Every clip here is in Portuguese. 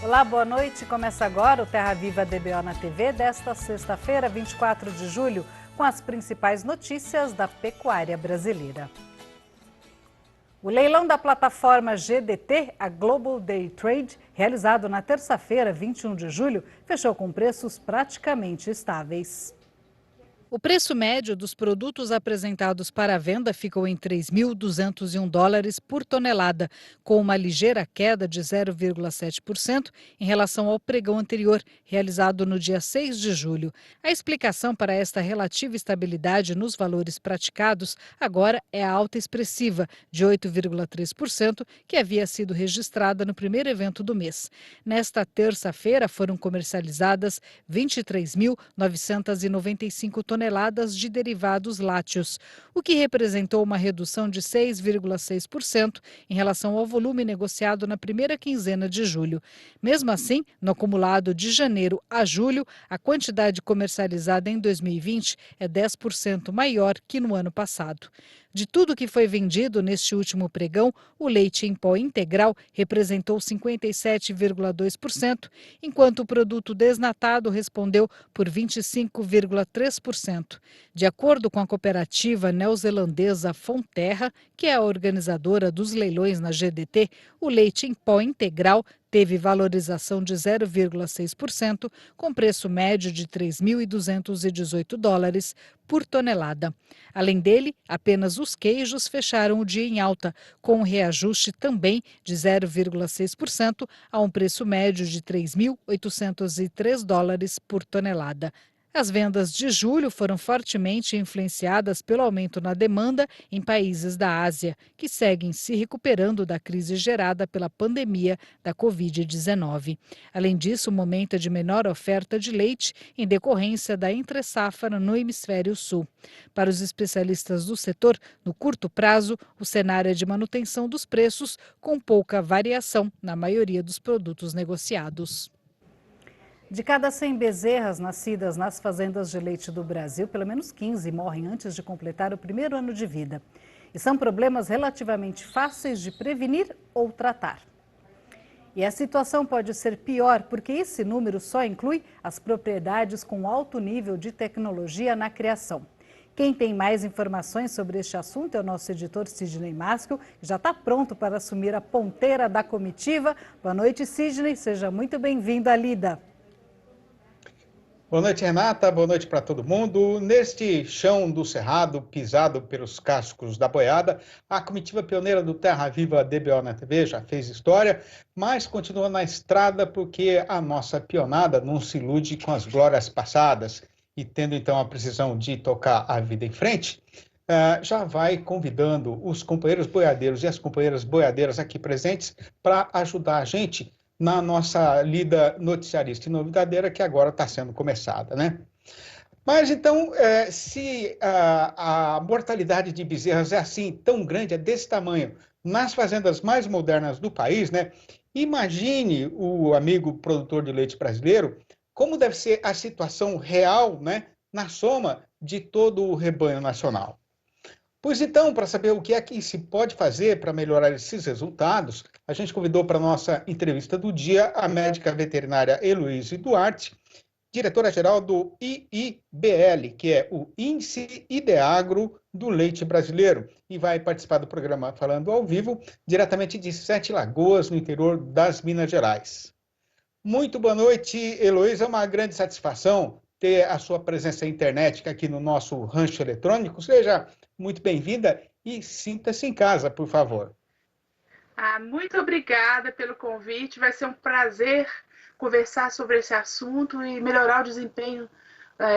Olá, boa noite. Começa agora o Terra Viva DBO na TV desta sexta-feira, 24 de julho, com as principais notícias da pecuária brasileira. O leilão da plataforma GDT, a Global Day Trade, realizado na terça-feira, 21 de julho, fechou com preços praticamente estáveis. O preço médio dos produtos apresentados para a venda ficou em $3.201 por tonelada, com uma ligeira queda de 0,7% em relação ao pregão anterior, realizado no dia 6 de julho. A explicação para esta relativa estabilidade nos valores praticados agora é a alta expressiva, de 8,3%, que havia sido registrada no primeiro evento do mês. Nesta terça-feira foram comercializadas 23.995 toneladas de derivados lácteos, o que representou uma redução de 6,6% em relação ao volume negociado na primeira quinzena de julho. Mesmo assim, no acumulado de janeiro a julho, a quantidade comercializada em 2020 é 10% maior que no ano passado. De tudo que foi vendido neste último pregão, o leite em pó integral representou 57,2%, enquanto o produto desnatado respondeu por 25,3%. De acordo com a cooperativa neozelandesa Fonterra, que é a organizadora dos leilões na GDT, o leite em pó integral teve valorização de 0,6%, com preço médio de $3.218 por tonelada. Além dele, apenas os queijos fecharam o dia em alta, com um reajuste também de 0,6% a um preço médio de $3.803 por tonelada. As vendas de julho foram fortemente influenciadas pelo aumento na demanda em países da Ásia, que seguem se recuperando da crise gerada pela pandemia da Covid-19. Além disso, o momento é de menor oferta de leite em decorrência da entre-safra no hemisfério sul. Para os especialistas do setor, no curto prazo, o cenário é de manutenção dos preços, com pouca variação na maioria dos produtos negociados. De cada 100 bezerras nascidas nas fazendas de leite do Brasil, pelo menos 15 morrem antes de completar o primeiro ano de vida. E são problemas relativamente fáceis de prevenir ou tratar. E a situação pode ser pior porque esse número só inclui as propriedades com alto nível de tecnologia na criação. Quem tem mais informações sobre este assunto é o nosso editor Sidney Masco, que já está pronto para assumir a ponteira da comitiva. Boa noite, Sidney. Seja muito bem-vindo à lida. Boa noite, Renata. Boa noite para todo mundo. Neste chão do Cerrado, pisado pelos cascos da boiada, a comitiva pioneira do Terra Viva DBO na TV já fez história, mas continua na estrada porque a nossa pionada não se ilude com as glórias passadas e, tendo então a precisão de tocar a vida em frente, já vai convidando os companheiros boiadeiros e as companheiras boiadeiras aqui presentes para ajudar a gente na nossa lida noticiarista e novidadeira, que agora está sendo começada, né? Mas então, se a mortalidade de bezerras é assim, tão grande, é desse tamanho, nas fazendas mais modernas do país, né? Imagine o amigo produtor de leite brasileiro, como deve ser a situação real, né? Na soma de todo o rebanho nacional. Pois então, para saber o que é que se pode fazer para melhorar esses resultados, a gente convidou para a nossa entrevista do dia a médica veterinária Heloíse Duarte, diretora-geral do IIBL, que é o Índice Ideagro do Leite Brasileiro, e vai participar do programa Falando ao Vivo, diretamente de Sete Lagoas, no interior das Minas Gerais. Muito boa noite, Heloíse. É uma grande satisfação ter a sua presença internet aqui no nosso rancho eletrônico. Seja muito bem-vinda e sinta-se em casa, por favor. Muito obrigada pelo convite. Vai ser um prazer conversar sobre esse assunto e melhorar o desempenho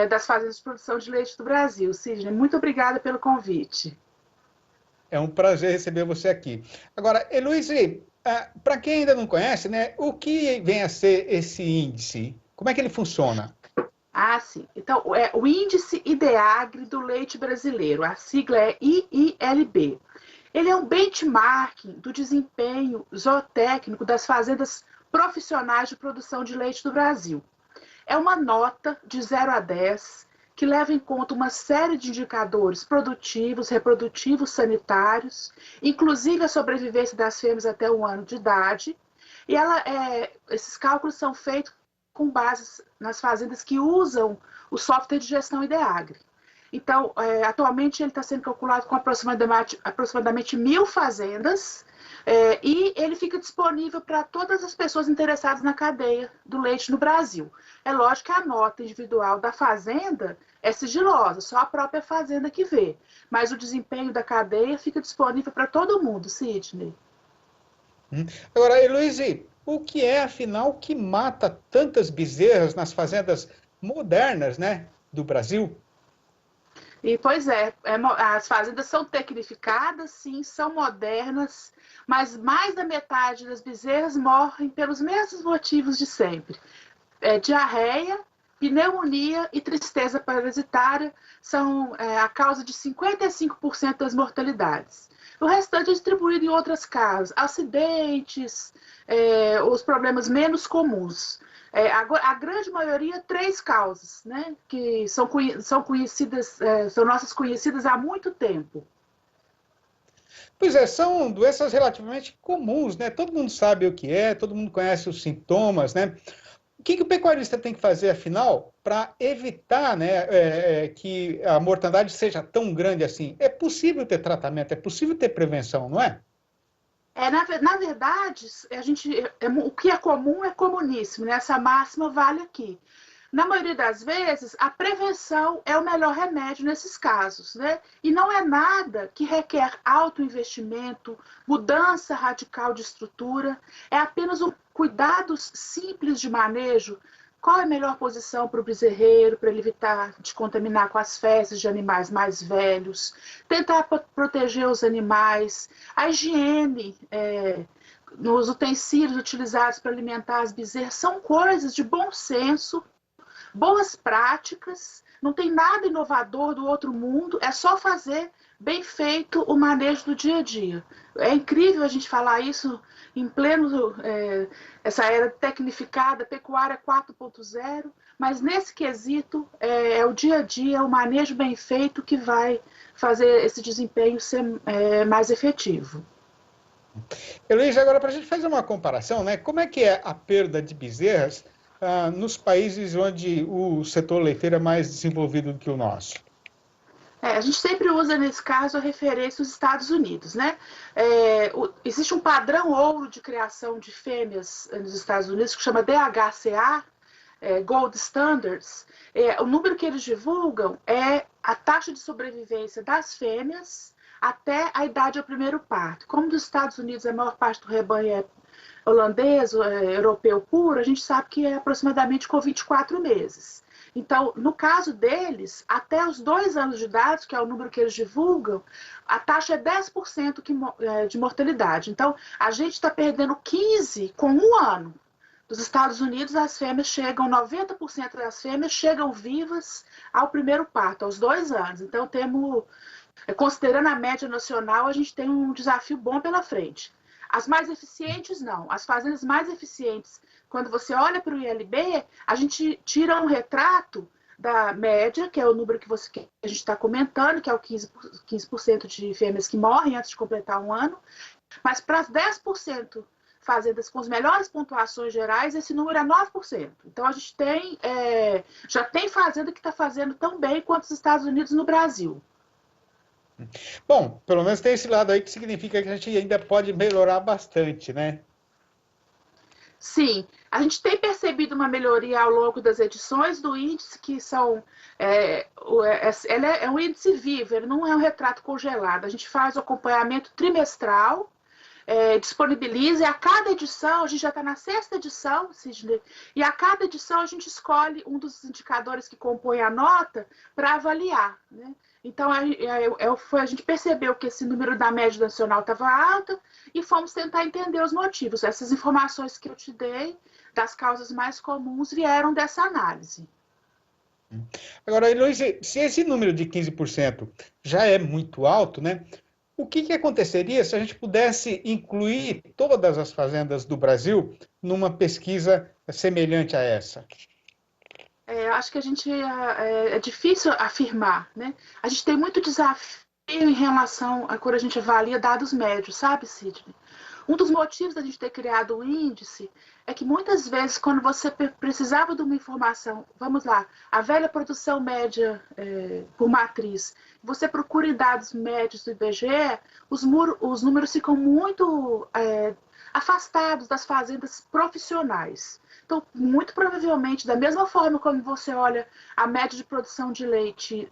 das fazendas de produção de leite do Brasil. Sidney, muito obrigada pelo convite. É um prazer receber você aqui. Agora, Heloíse, para quem ainda não conhece, né, o que vem a ser esse índice? Como é que ele funciona? Sim. Então, é o Índice Ideagro do Leite Brasileiro. A sigla é IILB. Ele é um benchmarking do desempenho zootécnico das fazendas profissionais de produção de leite do Brasil. É uma nota de 0 a 10 que leva em conta uma série de indicadores produtivos, reprodutivos, sanitários, inclusive a sobrevivência das fêmeas até 1 ano de idade, E esses cálculos são feitos com base nas fazendas que usam o software de gestão IDEAGRE. Então, atualmente ele está sendo calculado com aproximadamente 1.000 fazendas, e ele fica disponível para todas as pessoas interessadas na cadeia do leite no Brasil. É lógico que a nota individual da fazenda é sigilosa, só a própria fazenda que vê. Mas o desempenho da cadeia fica disponível para todo mundo, Sidney. Agora, Heloíse, o que é, afinal, que mata tantas bezerras nas fazendas modernas, né, do Brasil? E, pois as fazendas são tecnificadas, sim, são modernas, mas mais da metade das bezerras morrem pelos mesmos motivos de sempre. Diarreia, pneumonia e tristeza parasitária são a causa de 55% das mortalidades. O restante é distribuído em outras causas, acidentes, os problemas menos comuns. A grande maioria, 3 causas, né, que são conhecidas, são nossas conhecidas há muito tempo. Pois é, são doenças relativamente comuns, né? Todo mundo sabe o que é, todo mundo conhece os sintomas, né? O que o pecuarista tem que fazer, afinal, para evitar, né, que a mortandade seja tão grande assim? É possível ter tratamento, é possível ter prevenção, não é? Na verdade, o que é comum é comuníssimo, né? Essa máxima vale aqui. Na maioria das vezes, a prevenção é o melhor remédio nesses casos, né? E não é nada que requer alto investimento, mudança radical de estrutura, é apenas um cuidados simples de manejo. Qual é a melhor posição para o bezerreiro, para ele evitar de contaminar com as fezes de animais mais velhos, tentar proteger os animais, a higiene, nos utensílios utilizados para alimentar as bezerras, são coisas de bom senso, boas práticas, não tem nada inovador do outro mundo, é só fazer bem feito o manejo do dia a dia. É incrível a gente falar isso em pleno essa era tecnificada, pecuária 4.0, mas nesse quesito é o dia a dia, o manejo bem feito que vai fazer esse desempenho ser mais efetivo. Heloísa, agora para a gente fazer uma comparação, né? Como é que é a perda de bezerras nos países onde o setor leiteiro é mais desenvolvido do que o nosso? A gente sempre usa, nesse caso, a referência dos Estados Unidos, né? Existe um padrão ouro de criação de fêmeas nos Estados Unidos que chama DHCA, Gold Standards. O número que eles divulgam é a taxa de sobrevivência das fêmeas até a idade ao primeiro parto. Como nos Estados Unidos a maior parte do rebanho é holandês, europeu puro, a gente sabe que é aproximadamente com 24 meses. Então, no caso deles, até os 2 anos de idade, que é o número que eles divulgam, a taxa é 10% de mortalidade. Então, a gente está perdendo 15% com 1 ano. Dos Estados Unidos, as fêmeas chegam, 90% das fêmeas chegam vivas ao primeiro parto, aos 2 anos. Então, considerando a média nacional, a gente tem um desafio bom pela frente. As mais eficientes, não. As fazendas mais eficientes, quando você olha para o ILB, a gente tira um retrato da média, que é o número que a gente está comentando, que é o 15% de fêmeas que morrem antes de completar 1 ano, mas para as 10% fazendas com as melhores pontuações gerais, esse número é 9%. Então, a gente já tem fazenda que está fazendo tão bem quanto os Estados Unidos no Brasil. Bom, pelo menos tem esse lado aí que significa que a gente ainda pode melhorar bastante, né? Sim, a gente tem percebido uma melhoria ao longo das edições do índice, que são. Ele é um índice vivo, ele não é um retrato congelado. A gente faz o acompanhamento trimestral, disponibiliza, e a cada edição, a gente já está na 6ª edição, Sidney, e a cada edição a gente escolhe um dos indicadores que compõem a nota para avaliar, né? Então, a gente percebeu que esse número da média nacional estava alta e fomos tentar entender os motivos. Essas informações que eu te dei, das causas mais comuns, vieram dessa análise. Agora, Heloísa, se esse número de 15% já é muito alto, né? O que aconteceria se a gente pudesse incluir todas as fazendas do Brasil numa pesquisa semelhante a essa? Eu acho que é difícil afirmar, né? A gente tem muito desafio em relação a quando a gente avalia dados médios, sabe, Sidney? Um dos motivos da gente ter criado o índice é que muitas vezes, quando você precisava de uma informação, vamos lá, a velha produção média por matriz, você procura em dados médios do IBGE, os números ficam muito afastados das fazendas profissionais. Então, muito provavelmente, da mesma forma como você olha a média de produção de leite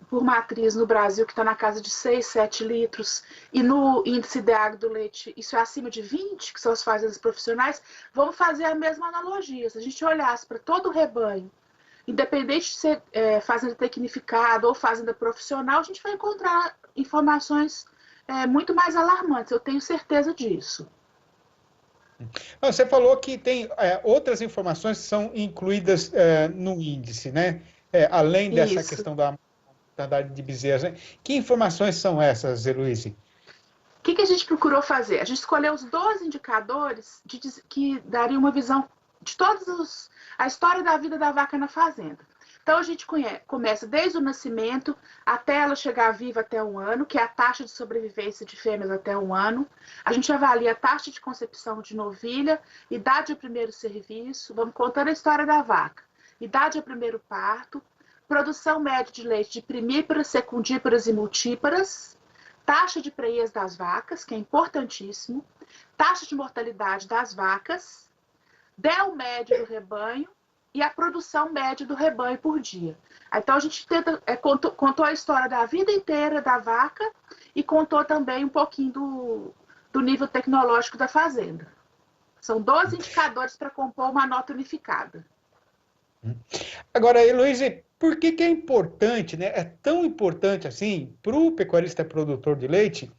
por matriz no Brasil, que está na casa de 6, 7 litros, e no índice DEAG do leite, isso é acima de 20, que são as fazendas profissionais, vamos fazer a mesma analogia. Se a gente olhasse para todo o rebanho, independente de ser fazenda tecnificada ou fazenda profissional, a gente vai encontrar informações muito mais alarmantes, eu tenho certeza disso. Você falou que tem outras informações que são incluídas no índice, né? Além dessa questão da mortandade de bezerros, né? Que informações são essas, Heloíse? O que a gente procurou fazer? A gente escolheu os 12 indicadores que dariam uma visão de a história da vida da vaca na fazenda. Então, a gente começa desde o nascimento até ela chegar viva até 1 ano, que é a taxa de sobrevivência de fêmeas até 1 ano. A gente avalia a taxa de concepção de novilha, idade ao primeiro serviço, vamos contando a história da vaca. Idade ao primeiro parto, produção média de leite de primíparas, secundíparas e multíparas, taxa de preias das vacas, que é importantíssimo, taxa de mortalidade das vacas, DEL médio do rebanho, e a produção média do rebanho por dia. Então, a gente contou a história da vida inteira da vaca e contou também um pouquinho do nível tecnológico da fazenda. São 12 indicadores para compor uma nota unificada. Agora, Heloíse, por que é importante, né? É tão importante assim para o pecuarista produtor de leite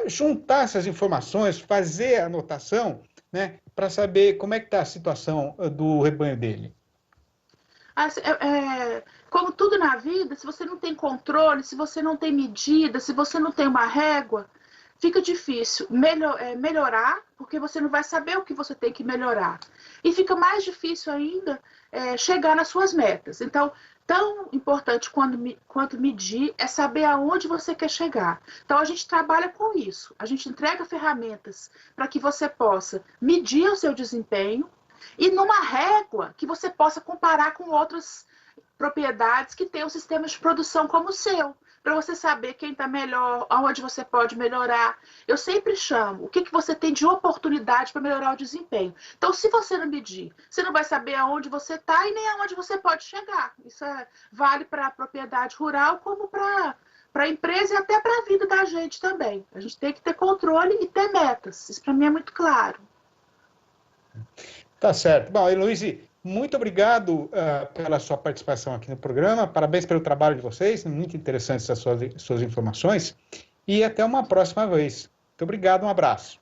juntar essas informações, fazer a anotação, né, para saber como é que está a situação do rebanho dele? Como tudo na vida, se você não tem controle, se você não tem medida, se você não tem uma régua, fica difícil melhorar, porque você não vai saber o que você tem que melhorar. E fica mais difícil ainda chegar nas suas metas. Então, tão importante quanto medir é saber aonde você quer chegar. Então, a gente trabalha com isso. A gente entrega ferramentas para que você possa medir o seu desempenho e numa régua que você possa comparar com outras propriedades que tenham sistemas de produção como o seu, para você saber quem está melhor, aonde você pode melhorar. Eu sempre chamo o que você tem de oportunidade para melhorar o desempenho. Então, se você não medir, você não vai saber aonde você está e nem aonde você pode chegar. Isso vale para a propriedade rural como para a empresa e até para a vida da gente também. A gente tem que ter controle e ter metas. Isso para mim é muito claro. Tá certo. Bom, Heloíse, muito obrigado pela sua participação aqui no programa. Parabéns pelo trabalho de vocês. Muito interessantes as suas informações. E até uma próxima vez. Muito obrigado, um abraço.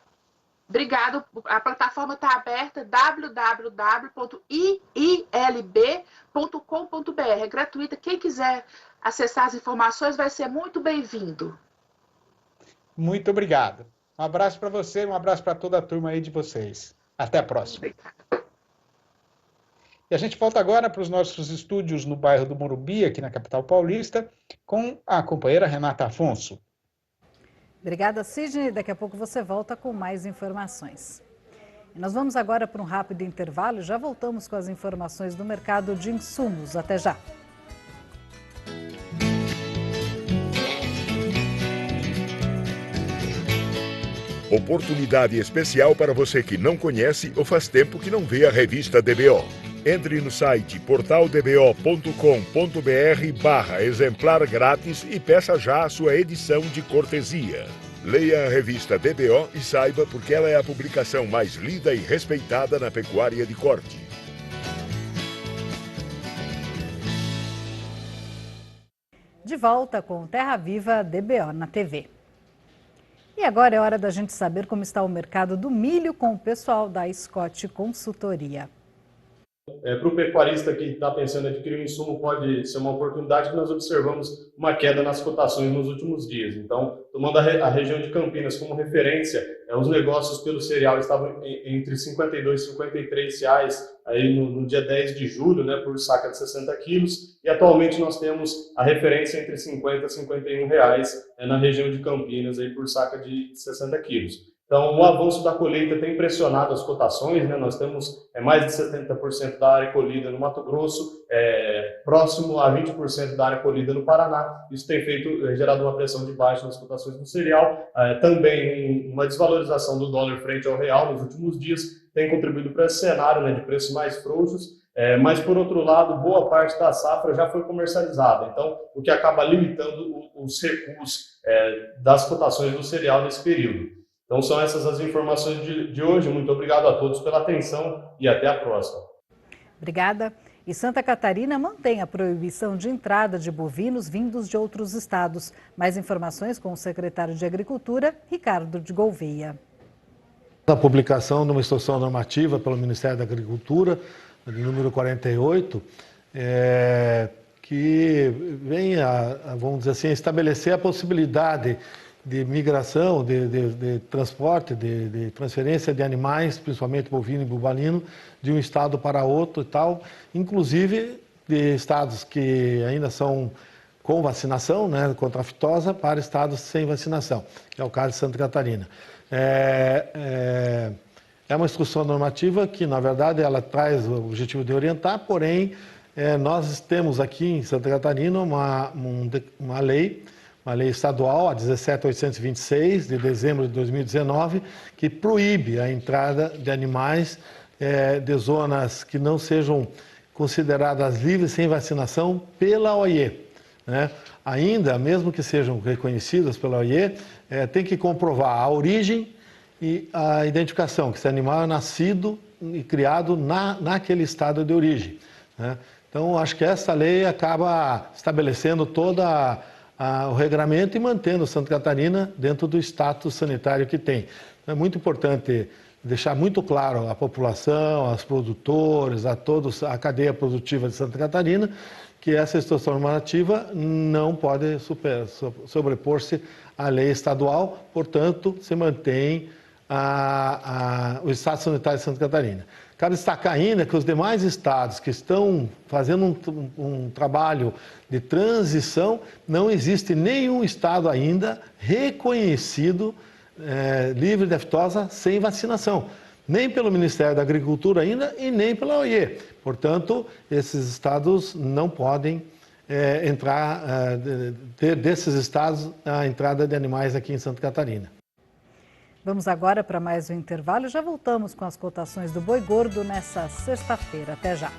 Obrigado. A plataforma está aberta, www.iilb.com.br. É gratuita. Quem quiser acessar as informações vai ser muito bem-vindo. Muito obrigado. Um abraço para você, um abraço para toda a turma aí de vocês. Até a próxima. E a gente volta agora para os nossos estúdios no bairro do Morumbi, aqui na capital paulista, com a companheira Renata Afonso. Obrigada, Sidney. Daqui a pouco você volta com mais informações. E nós vamos agora para um rápido intervalo e já voltamos com as informações do mercado de insumos. Até já. Oportunidade especial para você que não conhece ou faz tempo que não vê a revista DBO. Entre no site portaldbo.com.br/exemplar grátis e peça já a sua edição de cortesia. Leia a revista DBO e saiba porque ela é a publicação mais lida e respeitada na pecuária de corte. De volta com Terra Viva DBO na TV. E agora é hora da gente saber como está o mercado do milho com o pessoal da Scott Consultoria. Para o pecuarista que está pensando em adquirir um insumo, pode ser uma oportunidade que nós observamos uma queda nas cotações nos últimos dias. Então, tomando a região de Campinas como referência, os negócios pelo cereal estavam entre R$ 52 e R$ 53 aí no dia 10 de julho, né, por saca de 60 quilos, e atualmente nós temos a referência entre R$ 50 e R$ 51 na região de Campinas aí por saca de 60 quilos. Então, o avanço da colheita tem pressionado as cotações, né? Nós temos mais de 70% da área colhida no Mato Grosso, próximo a 20% da área colhida no Paraná. Isso tem gerado uma pressão de baixa nas cotações do cereal. Também uma desvalorização do dólar frente ao real nos últimos dias tem contribuído para esse cenário, né, de preços mais frouxos. Mas, por outro lado, boa parte da safra já foi comercializada. Então, o que acaba limitando os recuos das cotações do cereal nesse período. Então, são essas as informações de hoje. Muito obrigado a todos pela atenção e até a próxima. Obrigada. E Santa Catarina mantém a proibição de entrada de bovinos vindos de outros estados. Mais informações com o secretário de Agricultura, Ricardo de Gouveia. A publicação de uma instrução normativa pelo Ministério da Agricultura, de número 48, que vem vamos dizer assim, estabelecer a possibilidade de migração, de transporte, de transferência de animais, principalmente bovino e bubalino, de um estado para outro e tal, inclusive de estados que ainda são com vacinação, né, contra a aftosa, para estados sem vacinação, que é o caso de Santa Catarina. É uma instrução normativa que, na verdade, ela traz o objetivo de orientar, porém, nós temos aqui em Santa Catarina uma lei estadual, a 17.826, de dezembro de 2019, que proíbe a entrada de animais de zonas que não sejam consideradas livres sem vacinação pela OIE. Né? Ainda, mesmo que sejam reconhecidas pela OIE, tem que comprovar a origem e a identificação, que esse animal é nascido e criado naquele estado de origem. Né? Então, acho que essa lei acaba estabelecendo todo o regramento e mantendo Santa Catarina dentro do status sanitário que tem. Então, é muito importante deixar muito claro à população, aos produtores, a todos, a cadeia produtiva de Santa Catarina, que essa instrução normativa não pode sobrepor-se à lei estadual, portanto, se mantém o Estado Sanitário de Santa Catarina. Cabe destacar ainda que os demais estados que estão fazendo um trabalho de transição, não existe nenhum estado ainda reconhecido livre de aftosa sem vacinação, nem pelo Ministério da Agricultura ainda e nem pela OIE. Portanto, esses estados não podem ter desses estados a entrada de animais aqui em Santa Catarina. Vamos agora para mais um intervalo. Já voltamos com as cotações do boi gordo nessa sexta-feira. Até já.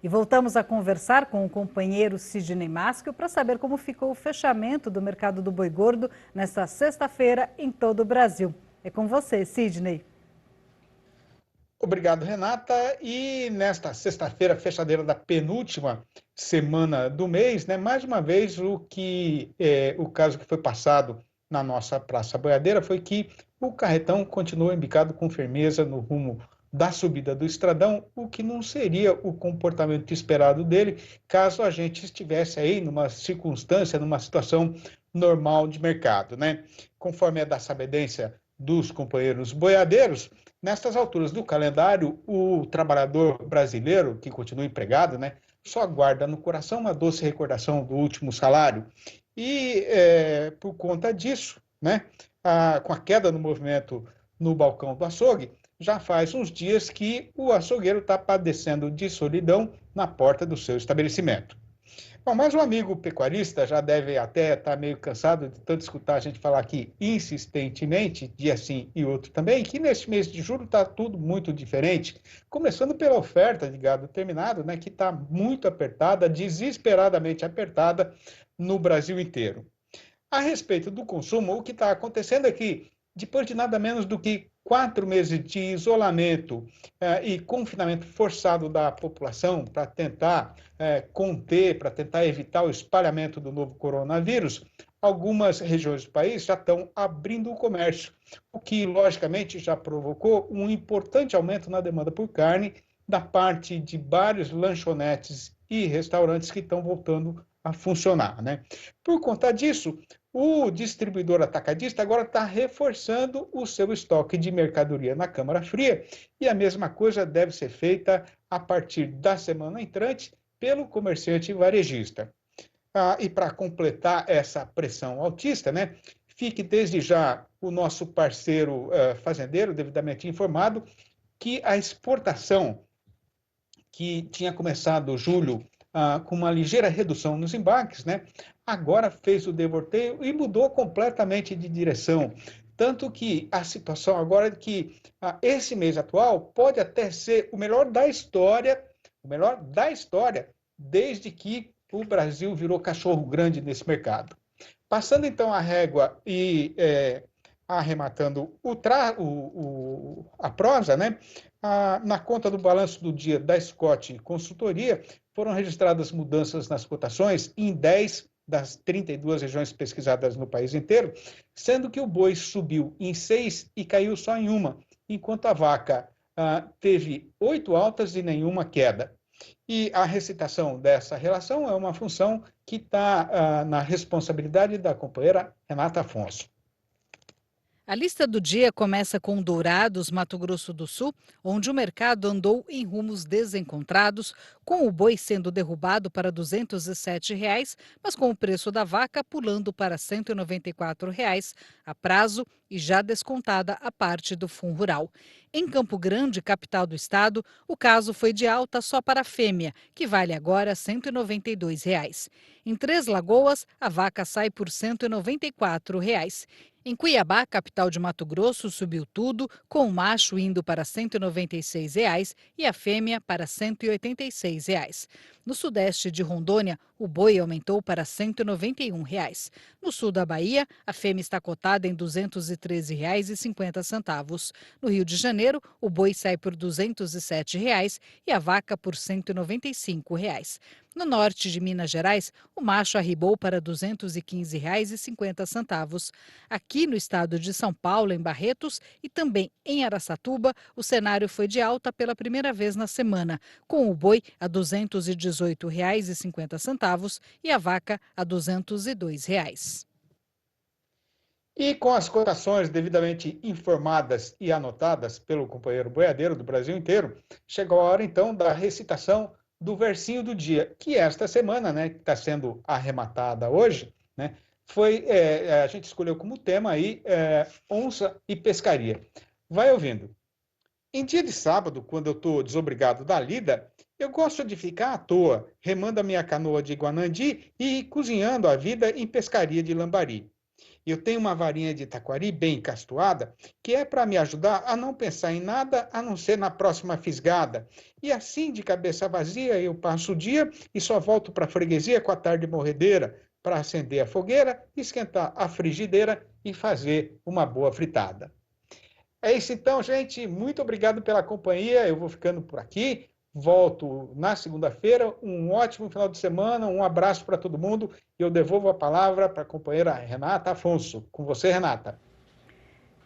E voltamos a conversar com o companheiro Sidney Maschio para saber como ficou o fechamento do mercado do boi gordo nesta sexta-feira em todo o Brasil. É com você, Sidney. Obrigado, Renata. E nesta sexta-feira, fechadeira da penúltima semana do mês, né? Mais uma vez o caso que foi passado na nossa Praça Boiadeira foi que o carretão continuou embicado com firmeza no rumo da subida do Estradão, o que não seria o comportamento esperado dele, caso a gente estivesse aí numa circunstância, numa situação normal de mercado, né? Conforme é da sabedência dos companheiros boiadeiros, nestas alturas do calendário, o trabalhador brasileiro, que continua empregado, né, só guarda no coração uma doce recordação do último salário. E, por conta disso, né, com a queda no movimento no balcão do açougue, já faz uns dias que o açougueiro está padecendo de solidão na porta do seu estabelecimento. Bom, mas um amigo pecuarista já deve até estar meio cansado de tanto escutar a gente falar aqui insistentemente, dia sim e outro também, que neste mês de julho está tudo muito diferente, começando pela oferta de gado terminado, né, que está muito apertada, desesperadamente apertada no Brasil inteiro. A respeito do consumo, o que está acontecendo é que, depois de nada menos do que 4 meses de isolamento e confinamento forçado da população para tentar conter, para tentar evitar o espalhamento do novo coronavírus, algumas regiões do país já estão abrindo o comércio, o que, logicamente, já provocou um importante aumento na demanda por carne da parte de vários lanchonetes e restaurantes que estão voltando a funcionar, né? Por conta disso, o distribuidor atacadista agora está reforçando o seu estoque de mercadoria na Câmara Fria e a mesma coisa deve ser feita a partir da semana entrante pelo comerciante varejista. E para completar essa pressão altista, né, fique desde já o nosso parceiro fazendeiro devidamente informado que a exportação, que tinha começado julho com uma ligeira redução nos embarques, né, agora fez o devorteio e mudou completamente de direção. Tanto que a situação agora é que esse mês atual pode até ser o melhor da história, desde que o Brasil virou cachorro grande nesse mercado. Passando então a régua e arrematando a prosa, né? Na conta do balanço do dia da Scott Consultoria, foram registradas mudanças nas cotações em 10 das 32 regiões pesquisadas no país inteiro, sendo que o boi subiu em 6 e caiu só em uma, enquanto a vaca teve 8 altas e nenhuma queda. E a recitação dessa relação é uma função que está na responsabilidade da companheira Renata Afonso. A lista do dia começa com Dourados, Mato Grosso do Sul, onde o mercado andou em rumos desencontrados, com o boi sendo derrubado para R$ 207, mas com o preço da vaca pulando para R$ 194 a prazo e já descontada a parte do Fundo Rural. Em Campo Grande, capital do estado, o caso foi de alta só para a fêmea, que vale agora R$ 192. Em Três Lagoas, a vaca sai por R$ 194. Em Cuiabá, capital de Mato Grosso, subiu tudo, com o macho indo para R$ 196 e a fêmea para R$ 186. No sudeste de Rondônia, o boi aumentou para R$ 191. No sul da Bahia, a fêmea está cotada em R$ 213,50. No Rio de Janeiro, o boi sai por R$ 207 e a vaca por R$ 195. No norte de Minas Gerais, o macho arribou para R$ 215,50. Aqui no estado de São Paulo, em Barretos, e também em Araçatuba, o cenário foi de alta pela primeira vez na semana, com o boi a R$ 218,50 e a vaca a R$ 202. E com as cotações devidamente informadas e anotadas pelo companheiro boiadeiro do Brasil inteiro, chegou a hora então da recitação do versinho do dia, que esta semana, né, que está sendo arrematada hoje, né, a gente escolheu como tema aí onça e pescaria. Vai ouvindo. Em dia de sábado, quando eu estou desobrigado da lida, eu gosto de ficar à toa, remando a minha canoa de Guanandi e cozinhando a vida em pescaria de Lambari. Eu tenho uma varinha de taquari bem castoada, que é para me ajudar a não pensar em nada a não ser na próxima fisgada. E assim, de cabeça vazia, eu passo o dia e só volto para a freguesia com a tarde morredeira, para acender a fogueira, esquentar a frigideira e fazer uma boa fritada. É isso então, gente. Muito obrigado pela companhia. Eu vou ficando por aqui. Volto na segunda-feira. Um ótimo final de semana. Um abraço para todo mundo. E eu devolvo a palavra para a companheira Renata Afonso. Com você, Renata.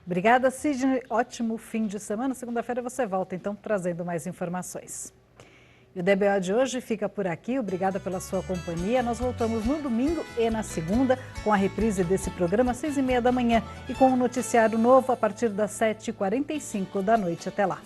Obrigada, Sidney. Ótimo fim de semana. Segunda-feira você volta, então, trazendo mais informações. E o DBO de hoje fica por aqui. Obrigada pela sua companhia. Nós voltamos no domingo e na segunda com a reprise desse programa às 6h30 da manhã e com um noticiário novo a partir das 7h45 da noite. Até lá.